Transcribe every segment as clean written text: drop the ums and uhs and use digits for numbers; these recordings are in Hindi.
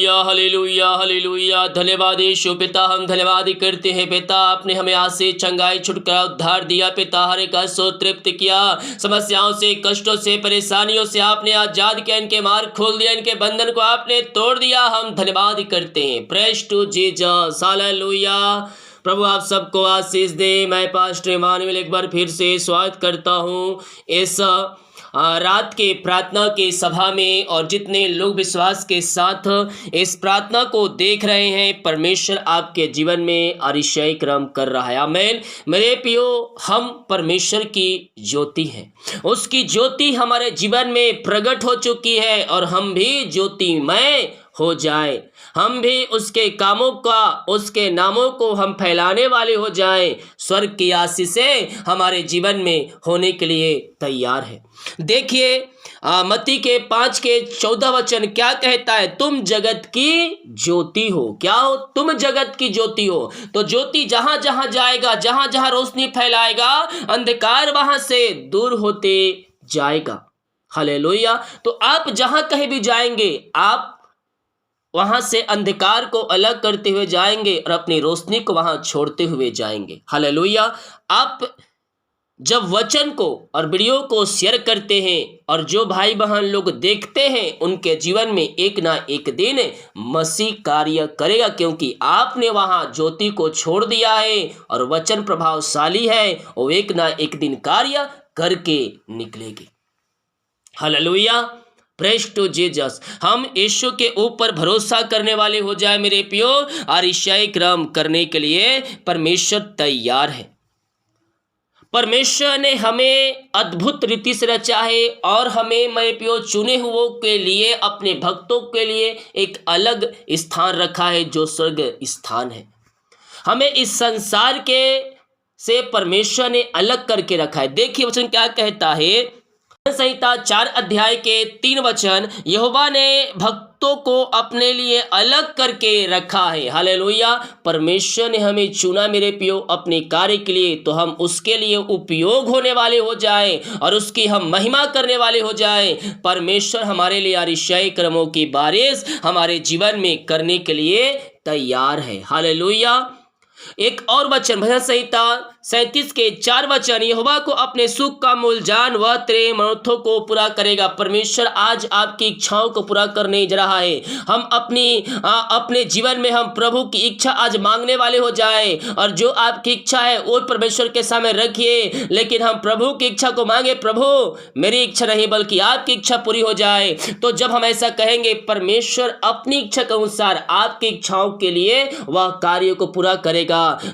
Hallelujah hallelujah hallelujah. धन्यवाद यीशु पिता, हम धन्यवाद करते हैं पिता, आपने हमें आज से चंगाई छुटकारा उद्धार दिया पिता, हर एक आशा तृप्त किया, समस्याओं से कष्टों से परेशानियों से आपने आजाद किया, इनके मार्ग खोल दिया, इनके बंधन को आपने तोड़ दिया। हम धन्यवाद करते हैं। Praise to Jesus, hallelujah. प्रभु आप सबको आशीष दे। मैं पास्टर इमानुएल एक बार फिर से स्वागत करता हूँ इस रात के प्रार्थना के सभा में, और जितने लोग विश्वास के साथ इस प्रार्थना को देख रहे हैं, परमेश्वर आपके जीवन में अतिशय कर्म कर रहा है। आमीन। मेरे प्रियो, हम परमेश्वर की ज्योति हैं, उसकी ज्योति हमारे जीवन में प्रकट हो चुकी है, और हम भी ज्योतिमय हो जाए, हम भी उसके कामों का, उसके नामों को हम फैलाने वाले हो जाएं। स्वर्ग की आशीषें हमारे जीवन में होने के लिए तैयार है। देखिए मत्ती के 5:14 क्या कहता है, तुम जगत की ज्योति हो। क्या हो? तुम जगत की ज्योति हो। तो ज्योति जहां जहां जाएगा, जहां जहां रोशनी फैलाएगा, अंधकार वहां से दूर होते जाएगा। हालेलुया। तो आप जहां कहीं भी जाएंगे, आप वहां से अंधकार को अलग करते हुए जाएंगे और अपनी रोशनी को वहां छोड़ते हुए जाएंगे। हालेलुया। आप जब वचन को और वीडियो को शेयर करते हैं, और जो भाई बहन लोग देखते हैं, उनके जीवन में एक ना एक दिन मसीह कार्य करेगा, क्योंकि आपने वहां ज्योति को छोड़ दिया है, और वचन प्रभावशाली है, वो एक ना एक दिन कार्य करके निकलेगी। हालेलुया। Praise to Jesus. हम यीशु के ऊपर भरोसा करने वाले हो जाए मेरे प्रियो, और ईसाई कर्म करने के लिए परमेश्वर तैयार है। परमेश्वर ने हमें अद्भुत रीति से रचा है, और हमें मेरे प्रियो चुने हुओं के लिए, अपने भक्तों के लिए एक अलग स्थान रखा है, जो स्वर्ग स्थान है। हमें इस संसार के से परमेश्वर ने अलग करके रखा है। देखिए वचन क्या कहता है, संहिता 4:3 यहोवा ने भक्तों को अपने लिए अलग करके रखा है। हालेलुया। परमेश्वर ने हमें चुना मेरे प्रियो अपने कार्य के लिए, तो हम उसके लिए उपयोग होने वाले हो जाए, और उसकी हम महिमा करने वाले हो जाए। परमेश्वर हमारे लिए अतिशय कर्मों की बारिश हमारे जीवन में करने के लिए तैयार है। हालेलुया। एक और वचन, भजन संहिता 37:4, यहोवा को अपने सुख का मूल जान, वह तेरे मनोरथों को पूरा करेगा। परमेश्वर आज आपकी इच्छाओं को पूरा करने जा रहा है। हम अपने जीवन में हम प्रभु की इच्छा आज मांगने वाले हो जाए, और जो आपकी इच्छा है वो परमेश्वर के सामने रखिए, लेकिन हम प्रभु की इच्छा को मांगे, प्रभु मेरी इच्छा नहीं बल्कि आपकी इच्छा पूरी हो जाए। तो जब हम ऐसा कहेंगे, परमेश्वर अपनी इच्छा के अनुसार आपकी इच्छाओं के लिए वह कार्य को पूरा करेगा,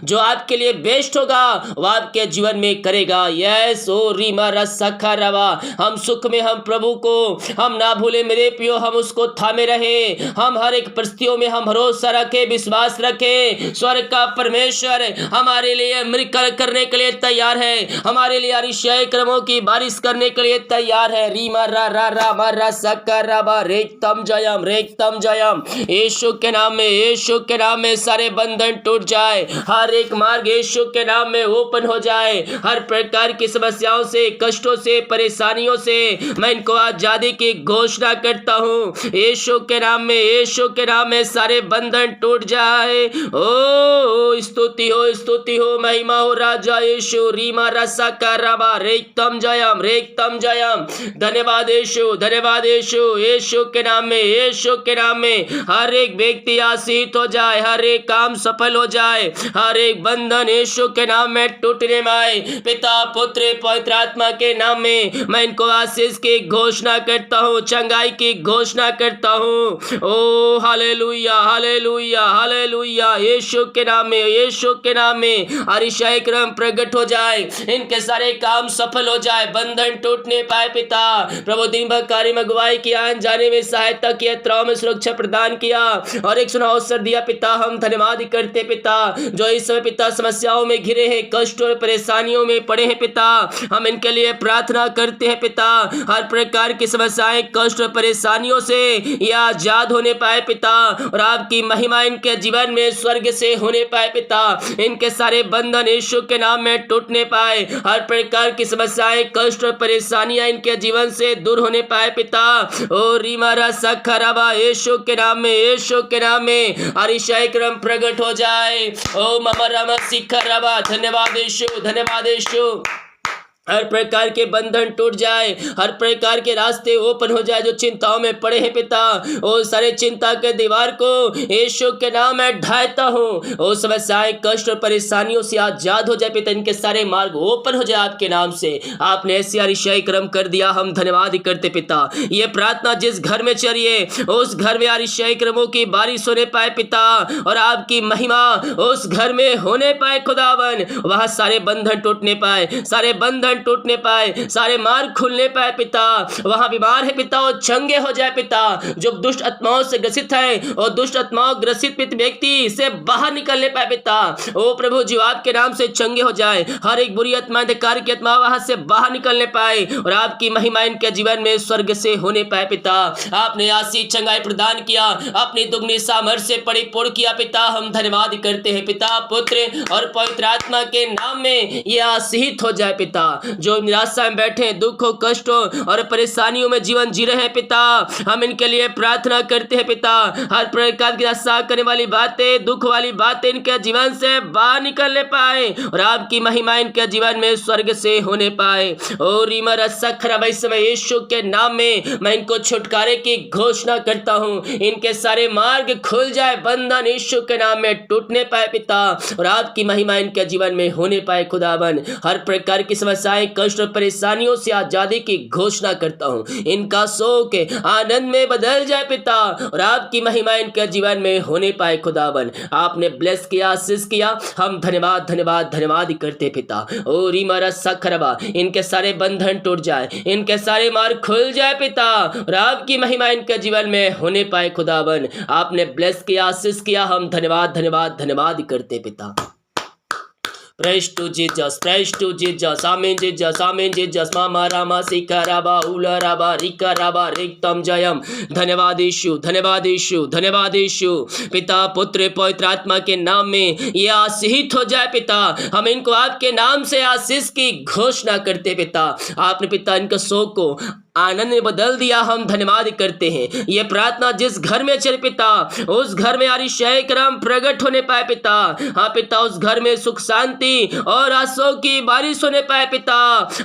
जो आपके लिए बेस्ट होगा वह आपके जीवन में करेगा। यस ओ रीमा रसखा रवा। हम सुख में हम प्रभु को हम ना भूले मेरे प्रियो, हम उसको थामे रहे, हम हर एक परिस्थितियों में हम भरोसा रखे, विश्वास रखे। स्वर्ग का परमेश्वर हमारे लिए मिरेकल करने के लिए तैयार है, हमारे लिए अतिशय कर्मों की बारिश करने के लिए तैयार है। रीमा रा रा रा मा रा सका रवा रेक्तम जयम। यीशु के नाम में, यीशु के नाम में सारे बंधन टूट जाए, हर एक मार्ग यीशु के नाम में ओपन हो जाए। हर प्रकार की समस्याओं से, कष्टों से, परेशानियों से मैं इनको आजादी की घोषणा करता हूँ। यीशु के नाम में, यीशु के नाम में सारे बंधन टूट जाए। ओ स्तुति हो, महिमा हो राजा यीशु। रीमा रसा का रबा रेक्तम जयम। धन्यवाद यीशु, धन्यवाद यीशु। यीशु के नाम में, यीशु के नाम में हर एक व्यक्ति आशीष हो जाए, हर एक काम सफल हो जाए, हर एक बंधन यीशु के नाम में टूटने में आए। पिता, पुत्र, पवित्र आत्मा के नाम में मैं इनको आशीष की घोषणा करता हूँ, चंगाई की घोषणा करता हूँ। ओ हालेलुया हालेलुया हालेलुया। यीशु के नाम में, यीशु के नाम में अतिशय कर्म प्रकट हो जाए, इनके सारे काम सफल हो जाए, बंधन टूटने पाए। पिता प्रभु दिन भर कार्य में अगुवाई किया, आने जाने में सहायता किया, यात्राओं में सुरक्षा प्रदान किया, और एक सुना अवसर दिया। पिता हम धन्यवाद करते पिता, जो इस समय पिता समस्याओं में घिरे हैं, कष्टों और परेशानियों में पड़े हैं पिता, हम इनके लिए प्रार्थना करते हैं पिता। हर प्रकार की समस्याएं, कष्ट और परेशानियों से ये आजाद होने पाए पिता, और आपकी महिमा इनके जीवन में स्वर्ग से होने पाए पिता। इनके सारे बंधन यीशु के नाम में टूटने पाए, हर प्रकार की समस्याएं, कष्ट और परेशानियां इनके जीवन से दूर होने पाए पिता। ओ रीमारा सखराबा, यीशु के नाम में, यीशु के नाम में अरिशय क्रम प्रकट हो जाए। ओ ममा रामा सिखराबा, धन्यवाद यीशु, धन्यवाद यीशु। हर प्रकार के बंधन टूट जाए, हर प्रकार के रास्ते ओपन हो जाए। जो चिंताओं में पड़े हैं पिता, ओ सारे चिंता के दीवार को यीशु के नाम में ढाता हूँ। ओ समस्याएं, कष्ट और परेशानियों से आजाद हो जाए पिता, इनके सारे मार्ग ओपन हो जाए आपके नाम से। आपने ऐसे अरिशय क्रम कर दिया, हम धन्यवाद करते पिता। ये प्रार्थना जिस घर में चलिए, उस घर में अरिशय क्रमों की बारिश होने पाए पिता, और आपकी महिमा उस घर में होने पाए खुदावन। वहां सारे बंधन टूटने पाए, सारे बंधन टूटने पाए, सारे मार्ग खुलने पाए पिता। वहां बीमार है पिता, वो चंगे हो जाए पिता। जो दुष्ट आत्माओं से ग्रसित है, और दुष्ट आत्माओं ग्रसित व्यक्ति से बाहर निकलने पाए पिता। ओ प्रभु जी, आपके नाम से चंगे हो जाए। हर एक बुरी आत्मा, अंधकार की आत्मा वहां से बाहर निकलने पाए, और आपकी महिमा इनके जीवन में स्वर्ग से होने पाए पिता। आपने आशीष चंगाई प्रदान किया, अपनी दुगनी सामर्थ्य से परिपूर्ण किया पिता। हम धन्यवाद करते हैं पिता, पुत्र और पवित्र आत्मा के नाम में यह आशीष हो जाए पिता। जो निराशा में बैठे, दुखों, कष्टों और परेशानियों में जीवन जी रहे हैं पिता, हम इनके लिए प्रार्थना करते हैं पिता। हर प्रकार की आशा करने वाली बातें, दुख वाली बातें इनके जीवन से बाहर निकलने पाए, और आपकी महिमा इनके जीवन में स्वर्ग से होने पाए। और इस समय यीशु के नाम में मैं इनको छुटकारे की घोषणा करता हूँ। इनके सारे मार्ग खुल जाए, बंधन यीशु के नाम में टूटने पाए पिता, और आपकी महिमा इनके जीवन में होने पाए खुदावन। हर प्रकार की समस्याएं, कष्ट और परेशानियों से आजादी की घोषणा करता हूं। इनका शोक आनंद में बदल जाए पिता, और आपकी महिमा इनके जीवन में होने पाए खुदावन। आपने ब्लेस किया, आशीष किया, हम धन्यवाद धन्यवाद धन्यवाद करते पिता। ओ रीमारा सखरबा, इनके सारे बंधन टूट जाए, इनके सारे मार्ग खुल जाए पिता, और आपकी महिमा इनके जीवन में होने पाए खुदावन। आपने ब्लेस किया, आशीष किया, हम धन्यवाद धन्यवाद धन्यवाद करते पिता। Praise to Jesus, praise to Jesus, Amen Jesus, Amen Jesus, Mama Rama Sikaraba, Ula Raba, Rika Raba, Riktam Jayam। धन्यवाद यीशु, धन्यवाद यीशु, धन्यवाद यीशु। पिता, पुत्र, पवित्र आत्मा के नाम में ये आशीष हो जाए पिता। हम इनको आपके नाम से आशीष की घोषणा करते पिता। आपने पिता इनके शोक को आनंद में बदल दिया, हम धन्यवाद करते हैं। ये प्रार्थना जिस घर में चले पिता, उस घर में अरिशय क्रम प्रकट होने पाए पिता। हाँ पिता, उस घर में सुख शांति और आंसू की बारिश होने पाए पिता,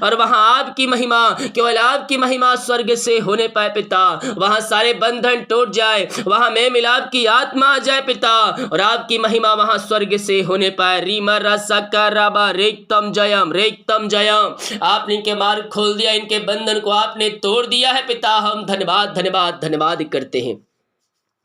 और वहां आपकी महिमा, केवल आपकी महिमा स्वर्ग से होने पाए पिता। वहां सारे बंधन टूट जाए, वहां में मिलाप की आत्मा आ जाए पिता, और आपकी महिमा वहां स्वर्ग से होने पाए। रीमा रसकराबा, रेक्तम जयम, रेक्तम जयम। आपने इनके मार्ग खोल दिया, इनके बंधन को आपने तोड़ दिया है पिता। हम धन्यवाद धन्यवाद धन्यवाद करते हैं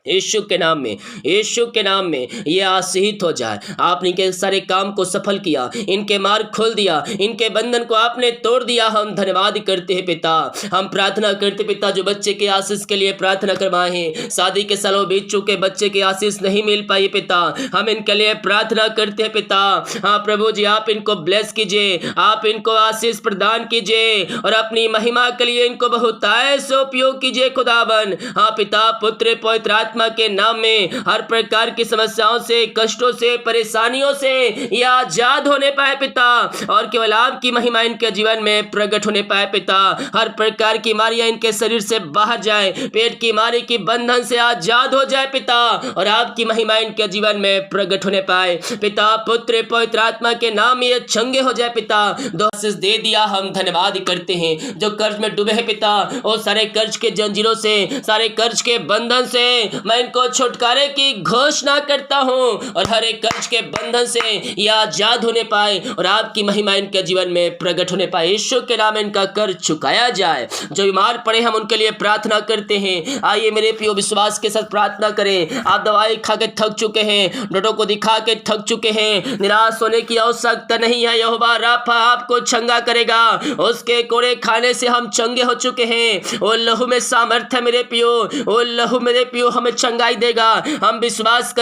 यीशु के नाम में, यीशु के नाम में ये आशीष हो जाए। आपने इनके सारे काम को सफल किया, इनके मार्ग खोल दिया, इनके बंधन को आपने तोड़ दिया। हम धन्यवाद करते हैं पिता। हम प्रार्थना करते पिता, जो बच्चे के आशीष के लिए प्रार्थना करवाए हैं, शादी के सालों बीत चुके, बच्चे के आशीष नहीं मिल पाई पिता, हम इनके लिए प्रार्थना करते हैं पिता। हाँ प्रभु जी, आप इनको ब्लेस कीजिए, आप इनको आशीष प्रदान कीजिए, और अपनी महिमा के लिए इनको बहुतायत से उपयोग कीजिए खुदावन। हाँ पिता, पुत्र, पवित्र आत्मा के नाम में हर प्रकार की समस्याओं से, कष्टों से, परेशानियों से ये आजाद होने पाए पिता, और केवल आपकी महिमा इनके जीवन में प्रकट होने पाए पिता। हर प्रकार की बीमारियां इनके शरीर से बाहर जाए, पेट की बीमारी की बंधन से आजाद हो जाए पिता, और आपकी महिमा इनके जीवन में प्रकट होने पाए पिता। पुत्र, पवित्र आत्मा के नाम में ये चंगे हो जाए पिता। दो आशीष दे दिया, हम धन्यवाद करते हैं। जो कर्ज में डूबे हैं पिता, और सारे कर्ज के जंजीरों से, सारे कर्ज के बंधन से मैं इनको छुटकारे की घोषणा करता हूं, और हर एक कर्ज के बंधन से ये आजाद होने पाए, और आपकी महिमा इनके जीवन में प्रकट होने पाए। यीशु के नाम में इनका कर्ज चुकाया जाए। जो बीमार पड़े हम उनके लिए प्रार्थना करते हैं। आइए मेरे प्रिय, विश्वास के साथ प्रार्थना करें। आप दवाई खा के थक चुके हैं, डॉक्टर को दिखा के थक चुके हैं, निराश होने की आवश्यकता नहीं है। यहोवा राफा आपको चंगा करेगा। उसके कोड़े खाने से हम चंगे हो चुके हैं। ओ लहू में सामर्थ्य मेरे पियो, ओ लहू मेरे पियो हमें चंगाई देगा। हम विश्वास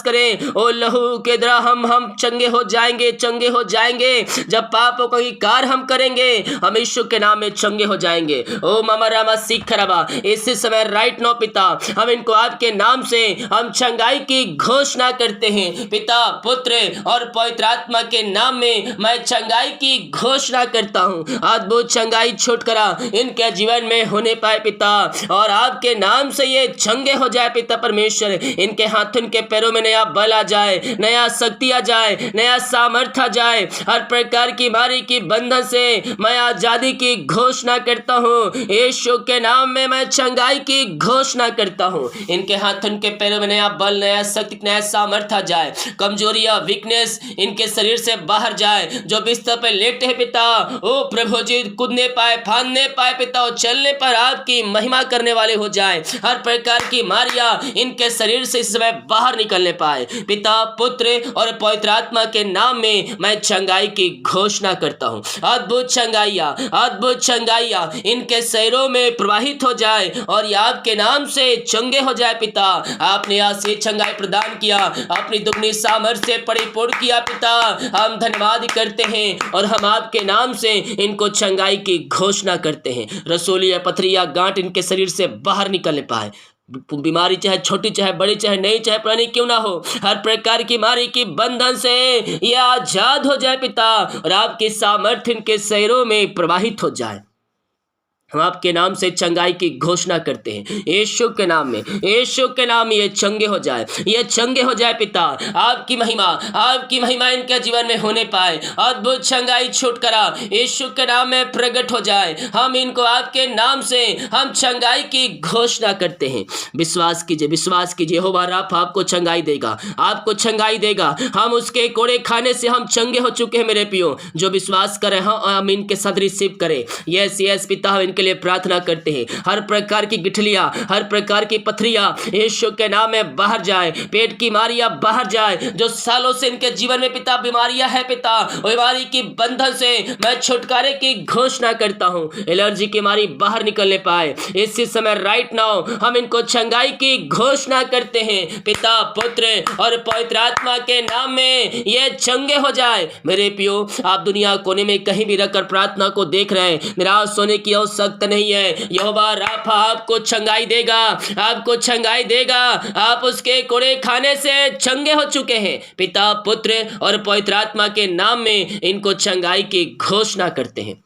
करें ओ लहू के द्वारा हम चंगे हो जाएंगे। जब पापों का इकार हम करेंगे, हम यीशु के नाम में चंगे हो जाएंगे। ओ मामा रामा सीख खराबा, इसी समय राइट नो पिता, हम इनको आपके नाम से हम चंगाई की घोषणा करते हैं। पिता, पुत्र और पवित्र आत्मा के नाम में मैं चंगाई की घोषणा करता हूँ। अद्भुत चंगाई छुटकारा इनके जीवन में होने पाए पिता, और आपके नाम से ये चंगे हो जाए पिता परमेश्वर। इनके हाथ, इनके पैरों में नया बल आ जाए, नया शक्ति आ जाए, नया सामर्थ्य आ जाए। हर प्रकार की बीमारी की बंधन से मैं आजादी की घोषणा करता हूँ। यीशु के नाम में मैं चंगाई की घोषणा करता हूँ। इनके हाथ, इनके पैरों में नया बल, नया शक्ति, नया सामर्थ्य आ जाए। कमजोरी या वीकनेस इनके शरीर से बाहर जाए। जो बिस्तर पर लेटे हैं पिता, ओ प्रभु जी, कूदने पाए, फांदने पाए पिता, और चलने पर आपकी महिमा करने वाले हो जाए। हर प्रकार की मारिया इनके शरीर से इस समय बाहर निकलने पाए। पिता, पुत्र और पवित्र आत्मा के नाम में मैं चंगाई की घोषणा करता हूँ। अद्भुत चंगाइया इनके शरीरों में प्रवाहित हो जाए, और ये आपके नाम से चंगे हो जाए पिता। आपने आज से चंगाई प्रदान किया, अपनी दुगनी सामर्थ्य से परिपूर्ण किया पिता। हम धन्यवाद करते हैं, और हम आपके नाम से इनको चंगाई की घोषणा करते हैं। रसोली या पथरी या गांठ इनके शरीर से बाहर निकलने पाए। बीमारी चाहे छोटी, चाहे बड़ी, चाहे नई, चाहे पुरानी क्यों ना हो, हर प्रकार की बीमारी की बंधन से ये आजाद हो जाए पिता, और आपकी सामर्थ्य इनके शरीरों में प्रवाहित हो जाए। हम आपके नाम से चंगाई की घोषणा करते हैं। यीशु के नाम में ये चंगे हो जाए पिता। आपकी महिमा इनके जीवन में होने पाए। अद्भुत चंगाई छुटकारा यीशु के नाम में प्रकट हो जाए। हम इनको आपके नाम से हम चंगाई की घोषणा करते हैं। विश्वास कीजिए यहोवा राफा आपको चंगाई देगा। हम उसके कोड़े खाने से हम चंगे हो चुके हैं मेरे पियो। जो विश्वास करें हम इनके साथ रिसीव करें। यस पिता, हम इनके लिए प्रार्थना करते हैं। हर प्रकार की गिठलियां, हर प्रकार की पथरियां यीशु के नाम में बाहर जाए। पेट की बीमारियां बाहर जाए। जो सालों से इनके जीवन में पिता बीमारियां है पिता, बीमारी की बंधन से मैं छुटकारे की घोषणा करता हूं। एलर्जी की बीमारी बाहर निकलने पाए। इसी समय राइट नाउ हम इनको चंगाई की घोषणा करते हैं। पिता, पुत्र और पवित्र आत्मा के नाम में ये चंगे हो जाए। मेरे पियो, आप दुनिया कोने में कहीं भी रखकर प्रार्थना को देख रहे हैं, निराश होने की आवश्यकता नहीं है। यहोवा राफा आपको चंगाई देगा। आप उसके कोड़े खाने से चंगे हो चुके हैं। पिता, पुत्र और पवित्र आत्मा के नाम में इनको चंगाई की घोषणा करते हैं।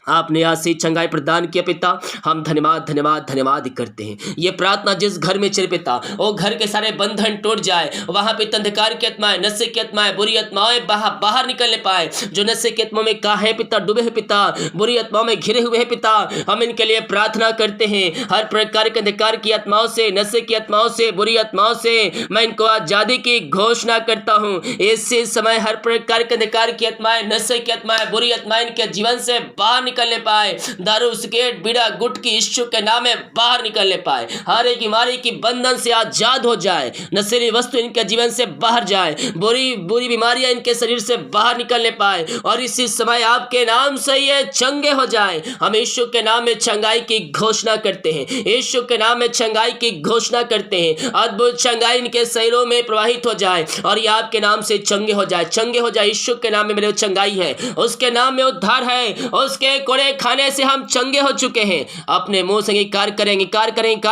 आपने आज से चंगाई प्रदान किया पिता, हम धन्यवाद करते हैं। ये प्रार्थना जिस घर में चले पिता, वो घर के सारे बंधन टूट जाए। वहां पे अंधकार की आत्माएं, नशे की आत्माएं, बुरी आत्माएं बाहर निकलने पाए। जो नशे की आत्माओं में कहा है पिता, डूबे हैं पिता, बुरी आत्माओं में घिरे हुए हैं पिता, हम इनके लिए प्रार्थना करते हैं। हर प्रकार के अंधकार की आत्माओं से, नशे की आत्माओं से, बुरी आत्माओं से मैं इनको आजादी की घोषणा करता हूँ। इसी समय हर प्रकार के अंधकार की आत्माएं, नशे की आत्माएं, बुरी आत्माएं इनके जीवन से बाहर निकलने पाए। दारू, सिगरेट, बीड़ा, गुटकी यीशु के नाम में बाहर निकलने पाए। हर एक बीमारी की बंधन से आजाद हो जाए। नशीली वस्तु इनके जीवन से बाहर जाए। बुरी बीमारियां इनके शरीर से बाहर निकलने पाए, और इसी समय आपके नाम से ये चंगे हो जाए। हम यीशु के नाम में चंगाई की घोषणा करते हैं। यीशु के नाम में चंगाई की घोषणा करते हैं। अद्भुत चंगाई इनके शरीरों में प्रवाहित हो जाए, और ये आपके नाम से चंगे हो जाए। यीशु के नाम में मेरे चंगाई है, उसके नाम में उद्धार है। उसके कोड़े खाने से हम चंगे हो चुके हैं। अपने मुंह से कार्य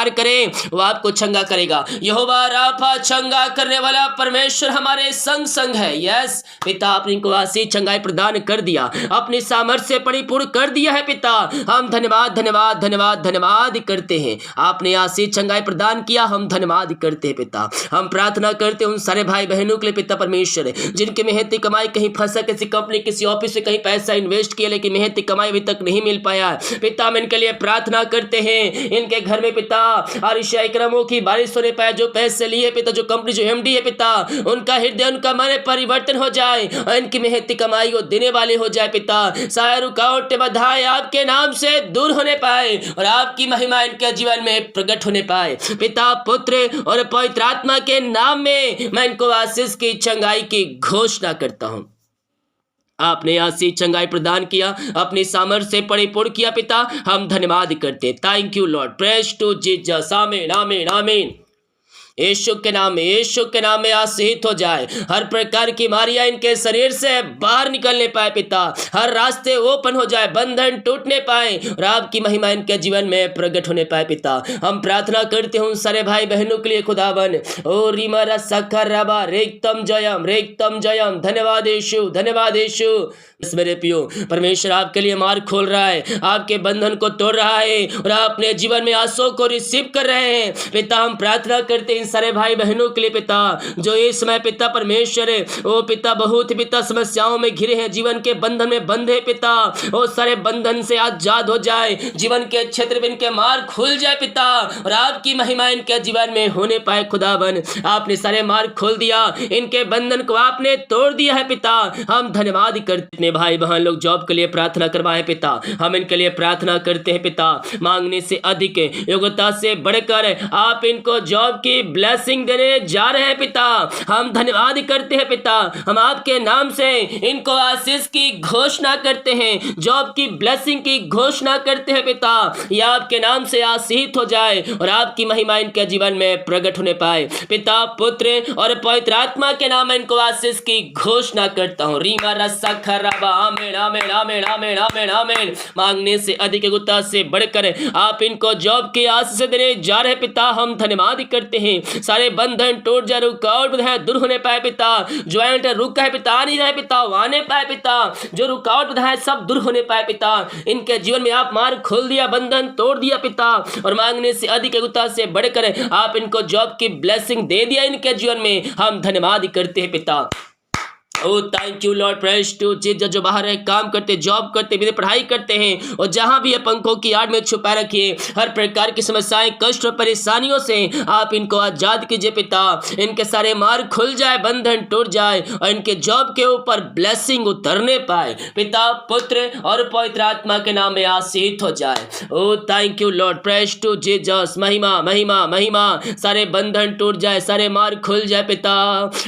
करें, वो आपको चंगा करेगा। यहोवा राफा चंगा करने वाला परमेश्वर हमारे संग है। यस पिता, आपने इनको आशी चंगाई प्रदान कर दिया, अपनी सामर्थ्य से परिपूर्ण कर दिया है पिता। हम धन्यवाद करते हैं। आपने आशी चंगाई प्रदान किया, हम धन्यवाद करते हैं पिता। हम प्रार्थना करते हैं उन सारे भाई बहनों के लिए पिता परमेश्वर, जिनके मेहनती कमाई कहीं फंसा, किसी कंपनी, किसी ऑफिस से कहीं पैसा इन्वेस्ट किया, लेकिन मेहनती कमाई अभी तक नहीं मिल पाया। पिता, हम इनके लिए प्रार्थना करते हैं। इनके घर में पिता आरिशाइक्रमों की बारिश होने पाए। जो पैसे लिए पिता, जो कंपनी, जो एमडी है पिता, उनका हृदय, उनका मन परिवर्तन हो जाए, और इनकी मेहनती कमाई को देने वाले हो जाए पिता। सारे रुकावट बाधाएं आपके नाम से दूर होने पाए, और आपकी महिमा इनके जीवन में प्रकट होने पाए। पिता, पुत्र और पवित्र आत्मा के नाम में मैं इनको आशीष की चंगाई की घोषणा करता हूं। आपने आशीष चंगाई प्रदान किया, अपनी सामर्थ्य से परिपूर्ण किया पिता, हम धन्यवाद करते। Thank you Lord, praise to Jesus, आमीन आमीन आमीन। यीशु के नाम में, यीशु के नाम में आशीष हो जाए। हर प्रकार की बीमारियां इनके शरीर से बाहर निकलने पाए पिता, हर रास्ते ओपन हो जाए, बंधन टूटने पाए और आपकी महिमा इनके जीवन में प्रकट होने पाए पिता। हम प्रार्थना करते हूँ सारे भाई बहनों के लिए खुदावन। ओ रिमरा सखर रबा रेक्तम जयम, रेक्तम जयम। धन्यवाद यीशु, धन्यवाद यीशु। मेरे पियो, परमेश्वर आपके लिए मार्ग खोल रहा है, आपके बंधन को तोड़ रहा है और आप अपने जीवन में आंसू को रिसीव कर रहे हैं पिता। हम प्रार्थना करते हैं सारे भाई बहनों के लिए पिता, जो इस समय पिता परमेश्वर ओ पिता बहुत पिता समस्याओं में घिरे हैं, जीवन के बंधन में बंधे पिता, ओ सारे बंधन से आजाद हो जाए, जीवन के क्षेत्र में इनके मार्ग खुल जाए पिता और आपकी महिमा इनके जीवन में होने पाए खुदावन। आपने सारे मार्ग खोल दिया, इनके बंधन को आपने तोड़ दिया है पिता। हम धन्यवाद करते हैं। भाई बहन लोग जॉब के लिए प्रार्थना करवाए पिता, हम इनके लिए प्रार्थना करते हैं पिता। मांगने से अधिक, योग्यता से बढ़कर आप इनको जॉब की ब्लेसिंग देने जा रहे हैं पिता। हम धन्यवाद करते हैं पिता, हम आपके नाम से इनको आशीष की घोषणा करते हैं, जॉब की ब्लेसिंग की घोषणा करते हैं पिता। यह आपके नाम से आशीष हो जाए और आपकी महिमा इनके जीवन में प्रकट होने पाए पिता, पुत्र और पवित्र आत्मा के नाम में इनको आशीष की घोषणा करता हूँ। रीमा रस्सा खराबा, आमीन आमीन आमीन आमीन आमीन आमीन। मांगने से अधिक, योग्यता से बढ़कर आप इनको जॉब की आशीष देने जा रहे पिता। हम धन्यवाद करते हैं, सारे बंधन टूट जाए, रुकावट है दूर होने पाए पिता, ज्वाइंट रुका है पिता, आ नहीं रहे पिता, आने पाए पिता, जो रुकावट है सब दूर होने पाए पिता। इनके जीवन में आप मार्ग खोल दिया, बंधन तोड़ दिया पिता और मांगने से अधिक, योग्यता से बढ़कर आप इनको जॉब की ब्लेसिंग दे दिया इनके जीवन में। हम धन्यवाद करते हैं पिता। Oh thank you Lord, praise to Jesus. जो बाहर है, काम करते, जॉब करते, विदेश पढ़ाई करते हैं और जहां भी ये पंखों की आड़ में छुपा रखिए, हर प्रकार की समस्याएं, कष्ट और परेशानियों से आप इनको आजाद कीजिए पिता। इनके सारे मार्ग खुल जाए, बंधन टूट जाए और इनके जॉब के ऊपर ब्लेसिंग उतरने पाए पिता, पुत्र और पवित्र आत्मा के नाम में आशीष हो जाए। Oh thank you Lord, praise to Jesus. महिमा महिमा महिमा, सारे बंधन टूट जाए, सारे मार्ग खुल जाए पिता।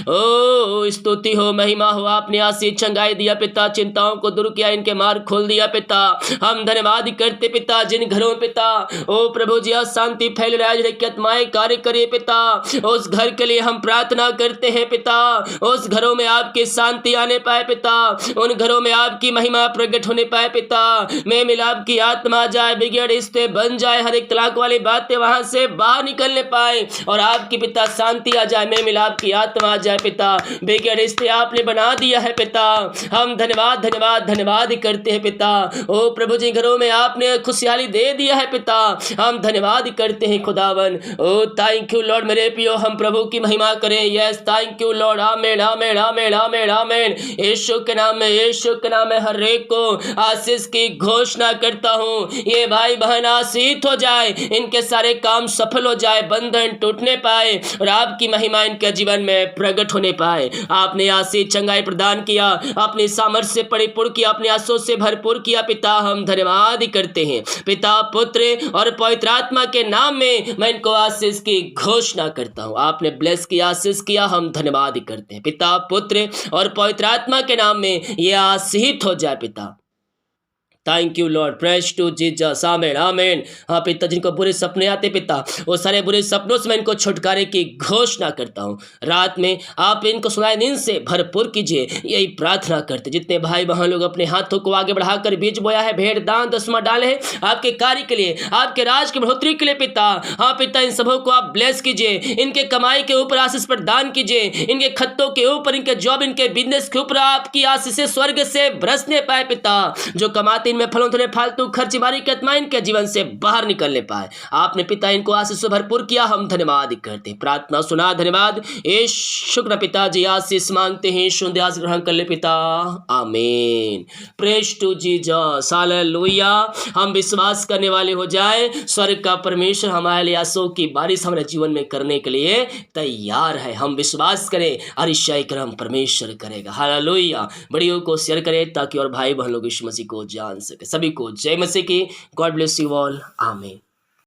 ओ स्तुति हो, महिमा हो, आपने आशीष चंगाई दिया पिता, चिंताओं को दूर किया, इनके मार्ग खोल दिया पिता। हम धन्यवाद करते पिता, जिन घरों में पिता ओ प्रभु जी शांति फैल रहा है, आत्माएं कार्य करे पिता, उस घर के लिए हम प्रार्थना करते हैं पिता। उस घरों में आपकी शांति आने पाए पिता, उन घरों में आपकी महिमा प्रकट होने पाए पिता। में मिलाप की आत्मा जाए, बिगड़ रिश्ते बन जाए, हर एक तलाक वाली बातें वहां से बाहर निकलने पाए और आपकी पिता शांति आ जाए, में मिलाप की आत्मा आ जाए पिता। बिगड़ रिश्ते आपने बना दिया है पिता। हम धन्यवाद धन्यवाद धन्यवाद करते हैं पिता। ओ प्रभु जी, घरों में आपने खुशहाली दे दिया है पिता। हम धन्यवाद करते हैं खुदावन। ओ थैंक यू लॉर्ड। मेरे पियो, हम प्रभु की महिमा करें। Yes thank you Lord. आमीन आमीन आमीन आमीन आमीन। यीशु के नाम में, यीशु के नाम में हर एक को आशीष की घोषणा करता हूँ। ये भाई बहन आशीष हो जाए, इनके सारे काम सफल हो जाए, बंधन टूटने पाए और आपकी महिमा इनके जीवन में प्रकट होने पाए। आपने आशीष चंगाई प्रदान किया, अपने सामर्थ्य से परिपूर्ण किया, अपने आंसू से भरपूर किया पिता। हम धन्यवाद करते हैं पिता, पुत्र और पवित्र आत्मा के नाम में मैं इनको आशीष की घोषणा करता हूं। आपने ब्लेस किया, आशीष किया, हम धन्यवाद करते हैं पिता, पुत्र और पवित्र आत्मा के नाम में ये आशीष हो जाए पिता। Thank you Lord, praise to Jesus. आमीन आमीन। हाँ पिता, जिनको बुरे सपने आते पिता, वो सारे बुरे सपनों से मैं इनको छुटकारे की घोषणा करता हूँ। रात में आप इनको सुनाए नींद से भरपूर कीजिए, यही प्रार्थना करते। जितने भाई बहन लोग अपने हाथों को आगे बढ़ाकर बीज बोया है, भेंट दान दसवां डाले हैं आपके कार्य के लिए, आपके राज की बढ़ोतरी के लिए पिता। हाँ पिता, इन सबों को आप ब्लेस कीजिए, इनके कमाई के ऊपर आशीष प्रदान कीजिए, इनके खत्तों के ऊपर, इनके जॉब, इनके बिजनेस के ऊपर आपकी आशीष स्वर्ग से बरसने पाए पिता। जो कमाते में फलों थोड़े फालतू खर्चबारी की आत्मा इनके जीवन से बाहर निकलने पाए। आपने पिता इनको आशीष से भरपूर किया, हम धन्यवाद करते। प्रार्थना सुना, धन्यवाद। ये शुक्र पिताजी, आशीष मांगते हैं, शुद्ध ग्रहण कर ले पिता। आमीन। Praise to Jesus. हालेलुया। हम विश्वास करने वाले हो जाए, स्वर्ग का परमेश्वर हमारे लिए आंसू की बारिश हमारे जीवन में करने के लिए तैयार है। हम विश्वास करें, अरिशय क्रम परमेश्वर करेगा। हालेलुया। बड़ियों को शेयर करें ताकि और भाई बहन लोग यीशु मसीह को जान सके। सभी को जय मसीह की। God bless you all. आमीन।